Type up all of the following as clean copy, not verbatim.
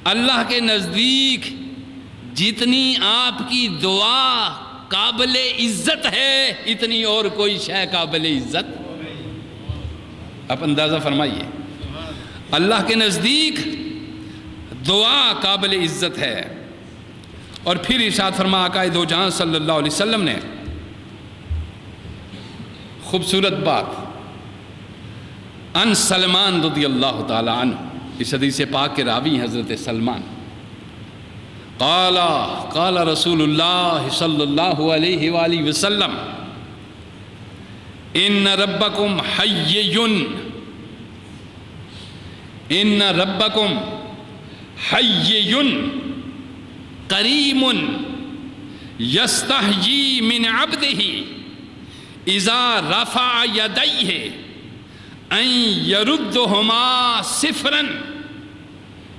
اللہ کے نزدیک جتنی آپ کی دعا قابل عزت ہے اتنی اور کوئی شے قابل عزت. آپ اندازہ فرمائیے, اللہ کے نزدیک دعا قابل عزت ہے. اور پھر ارشاد فرما آقا دو جہاں صلی اللہ علیہ وسلم نے خوبصورت بات ان سلمان رضی اللہ تعالی عنہ, اس حدیث پاک کے راوی ہیں حضرت سلمان, قال رسول اللہ صلی اللہ علیہ وآلہ وسلم ان ربکم حیٌّ ان ربکم حیٌّ کریم یستحیی من عبدہ اذا رفع یدیہ ان یردہما صفرا.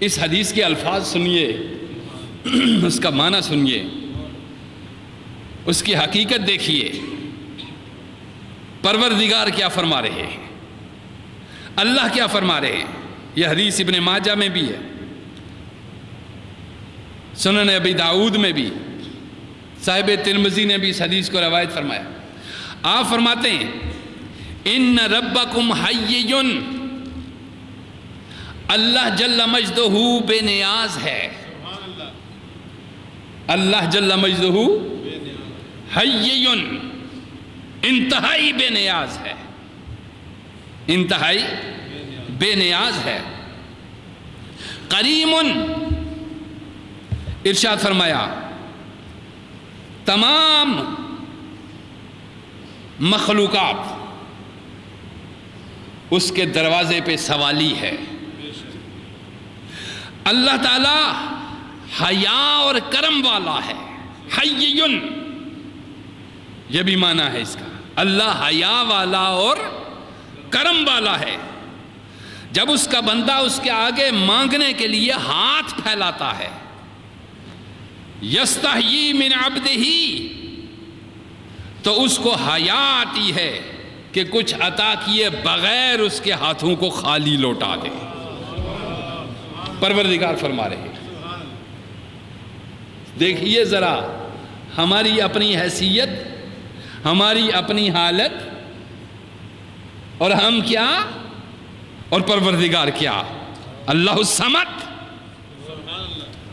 اس حدیث کے الفاظ سنیے, اس کا معنی سنیے, اس کی حقیقت دیکھیے. پروردگار کیا فرما رہے ہیں, اللہ کیا فرما رہے ہیں. یہ حدیث ابن ماجہ میں بھی ہے, سنن ابی داؤد میں بھی, صاحب ترمذی نے بھی اس حدیث کو روایت فرمایا. آپ فرماتے ہیں ان ربکم حیٌّ, اللہ جل مجدہ بے نیاز ہے. اللہ جل مجدہ حیٌّ انتہائی بے نیاز ہے, انتہائی بے نیاز ہے. کریم, ارشاد فرمایا تمام مخلوقات اس کے دروازے پہ سوالی ہے. اللہ تعالی حیا اور کرم والا ہے. حیٌّ یہ بھی معنی ہے اس کا, اللہ حیا والا اور کرم والا ہے. جب اس کا بندہ اس کے آگے مانگنے کے لیے ہاتھ پھیلاتا ہے, یستحیی من عبدہ, تو اس کو حیا آتی ہے کہ کچھ عطا کیے بغیر اس کے ہاتھوں کو خالی لوٹا دے. پروردگار فرما رہے ہیں, دیکھیے ذرا ہماری اپنی حیثیت, ہماری اپنی حالت, اور ہم کیا اور پروردگار کیا. اللہ الصمد,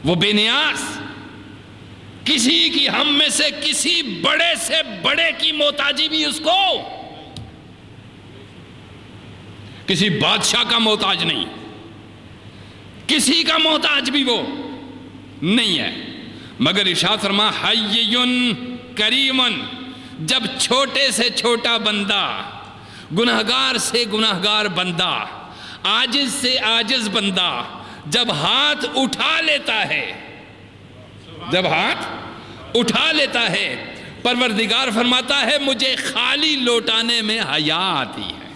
وہ بے نیاز, کسی کی ہم میں سے کسی بڑے سے بڑے کی محتاجی بھی اس کو, کسی بادشاہ کا محتاج نہیں, کسی کا محتاج بھی وہ نہیں ہے. مگر ارشاد فرما حیٌّ کریم, جب چھوٹے سے چھوٹا بندہ, گنہگار سے گنہگار بندہ, عاجز سے عاجز بندہ جب ہاتھ اٹھا لیتا ہے, جب ہاتھ اٹھا لیتا ہے, پروردگار فرماتا ہے مجھے خالی لوٹانے میں حیا آتی ہے.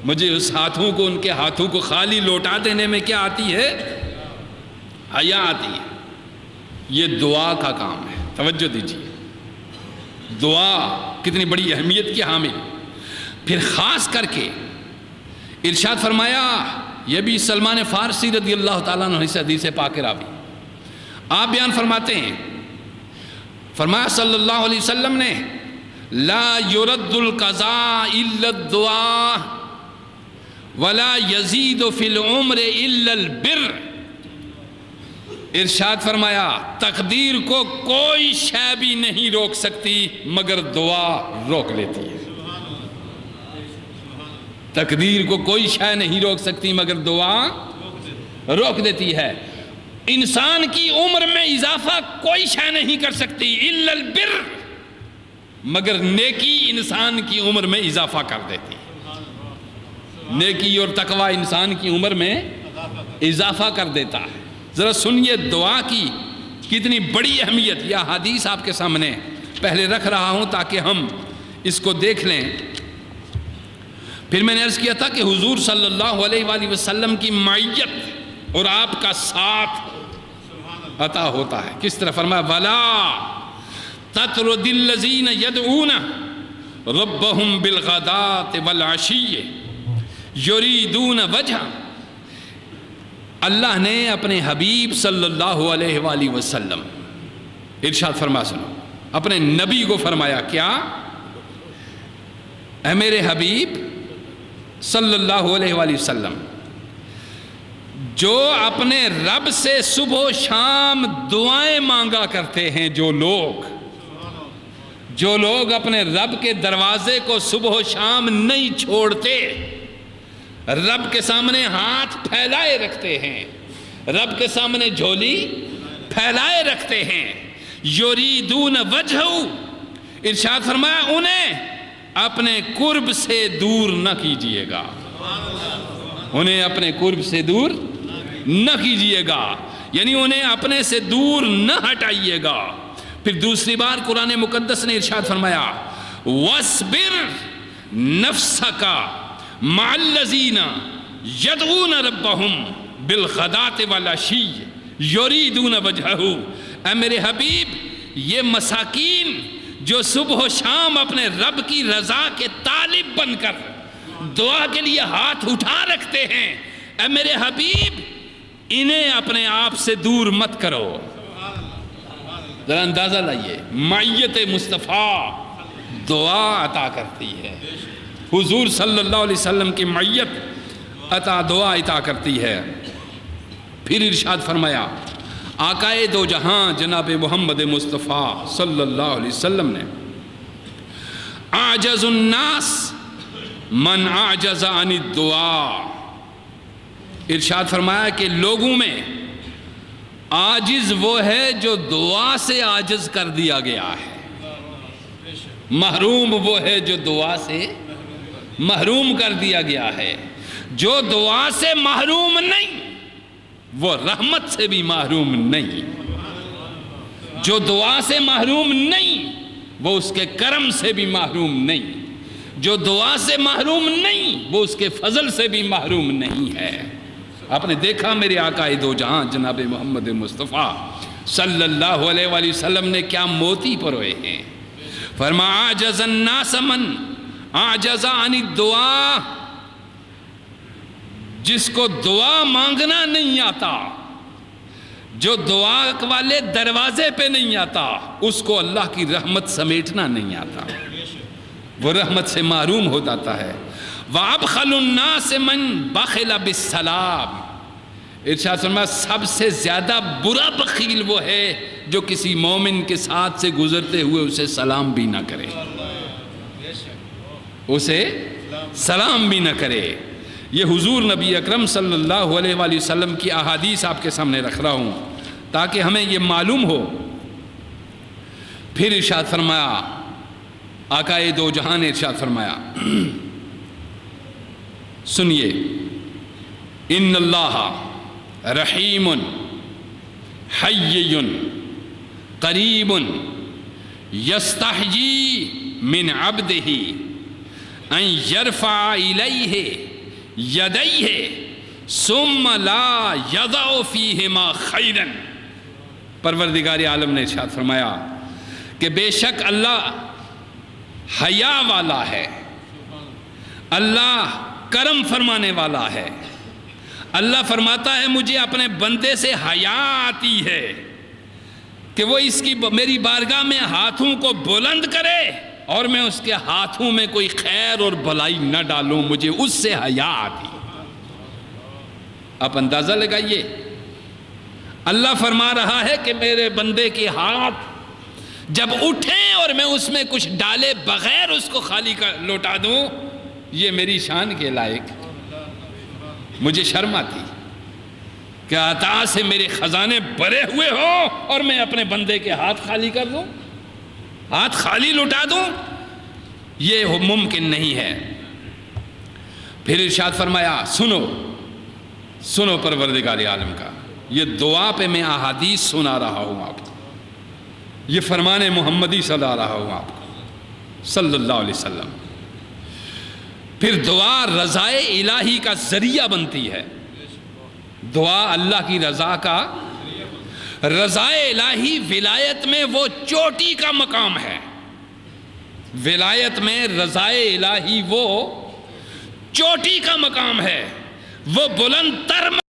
مجھے اس ہاتھوں کو, ان کے ہاتھوں کو خالی لوٹا دینے میں کیا آتی ہے, حیا آتی ہے. یہ دعا کا کام ہے. توجہ دیجیے, دعا کتنی بڑی اہمیت کی حامل. پھر خاص کر کے ارشاد فرمایا, یہ بھی سلمان فارسی رضی اللہ تعالیٰ عنہ اس حدیث پاک راوی, آپ بیان فرماتے ہیں, فرمایا صلی اللہ علیہ وسلم نے لا يرد القضاء الا الدعاء ولا يزيد في العمر الا البر. ارشاد فرمایا تقدیر کو کوئی شے بھی نہیں روک سکتی مگر دعا روک لیتی ہے. تقدیر کو کوئی شے نہیں روک سکتی مگر دعا روک دیتی ہے. انسان کی عمر میں اضافہ کوئی شے نہیں کر سکتی الا البر, مگر نیکی انسان کی عمر میں اضافہ کر دیتی ہے. نیکی اور تقوی انسان کی عمر میں اضافہ کر دیتا ہے. ذرا سنیے دعا کی کتنی بڑی اہمیت. یہ حدیث آپ کے سامنے پہلے رکھ رہا ہوں تاکہ ہم اس کو دیکھ لیں. پھر میں نے عرض کیا تھا کہ حضور صلی اللہ علیہ وآلہ وسلم کی معیت اور آپ کا ساتھ عطا ہوتا ہے. کس طرح فرمایا وَلَا تَطْرُدِ الَّذِينَ يَدْعُونَ رَبَّهُمْ بِالْغَدَاةِ وَالْعَشِيِّ يُرِيدُونَ وَجْهَهُ. اللہ نے اپنے حبیب صلی اللہ علیہ وآلہ وسلم ارشاد فرما سنو، اپنے نبی کو فرمایا کیا؟ اے میرے حبیب صلی اللہ علیہ وآلہ وسلم، جو اپنے رب سے صبح و شام دعائیں مانگا کرتے ہیں، جو لوگ اپنے رب کے دروازے کو صبح و شام نہیں چھوڑتے، رب کے سامنے ہاتھ پھیلائے رکھتے ہیں، رب کے سامنے جھولی پھیلائے رکھتے ہیں، یریدون وجہہ، ارشاد فرمایا انہیں اپنے قرب سے دور نہ کیجئے گا، انہیں اپنے قرب سے دور نہ کیجئے گا، یعنی انہیں اپنے سے دور نہ ہٹائیے گا۔ پھر دوسری بار قرآن مقدس نے ارشاد فرمایا وَاصْبِرْ نَفْسَكَ مَعَ الَّذِينَ يَدْعُونَ رَبَّهُمْ بِالْغَدَاةِ وَالْعَشِيِّ يُرِيدُونَ وَجْهَهُ، اے میرے حبیب یہ مساکین جو صبح و شام اپنے رب کی رضا کے طالب بن کر دعا کے لیے ہاتھ اٹھا رکھتے ہیں، اے میرے حبیب انہیں اپنے آپ سے دور مت کرو۔ ذرا اندازہ لائیے، معیت مصطفیٰ دعا عطا کرتی ہے، حضور صلی اللہ علیہ وسلم کی معیت دعا عطا کرتی ہے۔ پھر ارشاد فرمایا آقائے دو جہاں جناب محمد مصطفیٰ صلی اللہ علیہ وسلم نے اعجز الناس من اعجز عن الدعاء، ارشاد فرمایا کہ لوگوں میں عاجز وہ ہے جو دعا سے عاجز کر دیا گیا ہے، محروم وہ ہے جو دعا سے محروم کر دیا گیا ہے۔ جو دعا سے محروم نہیں وہ رحمت سے بھی محروم نہیں، جو دعا سے محروم نہیں وہ اس کے کرم سے بھی محروم نہیں، جو دعا سے محروم نہیں وہ اس کے فضل سے بھی محروم نہیں ہے۔ آپ نے دیکھا میرے آقا دو جہاں جناب محمد مصطفیٰ صلی اللہ علیہ وآلہ وسلم نے کیا موتی پروئے ہیں۔ فرما اعجز الناس من اعجز عن الدعاء، جس کو دعا مانگنا نہیں آتا، جو دعا والے دروازے پہ نہیں آتا، اس کو اللہ کی رحمت سمیٹنا نہیں آتا، وہ رحمت سے محروم ہو جاتا ہے۔ وَأَبْخَلُ النَّاسِ مَنْ بَخِلَ بِالسَّلَامِ، ارشاد فرمایا سب سے زیادہ برا بخیل وہ ہے جو کسی مومن کے ساتھ سے گزرتے ہوئے اسے سلام بھی نہ کرے، اسے سلام بھی نہ کرے۔ یہ حضور نبی اکرم صلی اللہ علیہ وآلہ وسلم کی احادیث آپ کے سامنے رکھ رہا ہوں تاکہ ہمیں یہ معلوم ہو۔ پھر ارشاد فرمایا آقائے دو جہاں نے ارشاد فرمایا سنیے، ان اللہ رحیم حی قریب یستحیی من عبدہ ان یرفع الیہ یدیہ ثم لا یضع فیہما خیرا۔ پروردگار عالم نے ارشاد فرمایا کہ بے شک اللہ حیا والا ہے، اللہ کرم فرمانے والا ہے۔ اللہ فرماتا ہے مجھے اپنے بندے سے حیا آتی ہے کہ وہ اس کی میری بارگاہ میں ہاتھوں کو بلند کرے اور میں اس کے ہاتھوں میں کوئی خیر اور بھلائی نہ ڈالوں، مجھے اس سے حیا آتی۔ آپ اندازہ لگائیے، اللہ فرما رہا ہے کہ میرے بندے کے ہاتھ جب اٹھیں اور میں اس میں کچھ ڈالے بغیر اس کو خالی لوٹا دوں، یہ میری شان کے لائق، مجھے شرم آتی کہ عطا سے میرے خزانے بھرے ہوئے ہو اور میں اپنے بندے کے ہاتھ خالی کر دوں، ہاتھ خالی لٹا دوں، یہ ممکن نہیں ہے۔ پھر ارشاد فرمایا سنو پروردگار عالم کا یہ دعا پہ میں احادیث سنا رہا ہوں آپ کو، یہ فرمان محمدی سنا رہا ہوں آپ کو صلی اللہ علیہ وسلم۔ پھر دعا رضائے الہی کا ذریعہ بنتی ہے، دعا اللہ کی رضا کا، رضائے الہی ولایت میں وہ چوٹی کا مقام ہے، ولایت میں رضائے الہی وہ چوٹی کا مقام ہے، وہ بلند تر